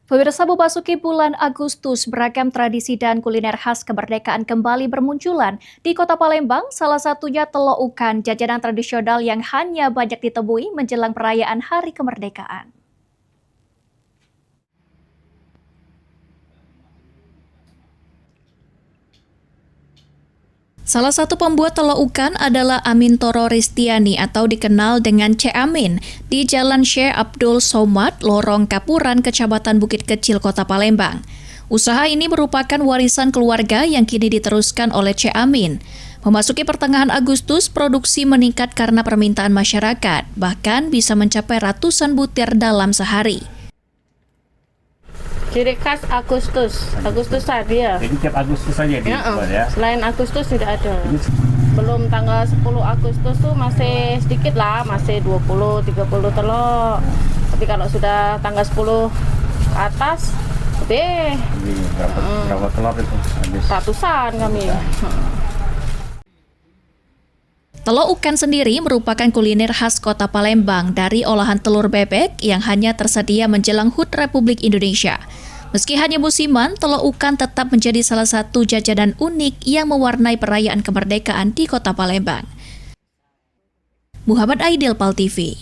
Pemirsa, memasuki bulan Agustus, beragam tradisi dan kuliner khas kemerdekaan kembali bermunculan. Di Kota Palembang, salah satunya telok ukan, jajanan tradisional yang hanya banyak ditemui menjelang perayaan Hari Kemerdekaan. Salah satu pembuat telok ukan adalah Amintoro Ristiani atau dikenal dengan Cek Amin di Jalan Syekh Abdul Somad, Lorong Kapuran, Kecamatan Bukit Kecil, Kota Palembang. Usaha ini merupakan warisan keluarga yang kini diteruskan oleh Cek Amin. Memasuki pertengahan Agustus, produksi meningkat karena permintaan masyarakat, bahkan bisa mencapai ratusan butir dalam sehari. Ciri khas Agustusan ya. Jadi tiap Agustus saja dijual ya? Selain Agustus tidak ada. Belum tanggal 10 Agustus tuh masih sedikit lah, masih 20-30 telur. Tapi kalau sudah tanggal 10 ke atas, lebih. Berapa telur itu? Ratusan kami. Telok ukan sendiri merupakan kuliner khas Kota Palembang dari olahan telur bebek yang hanya tersedia menjelang HUT Republik Indonesia. Meski hanya musiman, telok ukan tetap menjadi salah satu jajanan unik yang mewarnai perayaan kemerdekaan di Kota Palembang. Muhammad Aidil, PAL TV.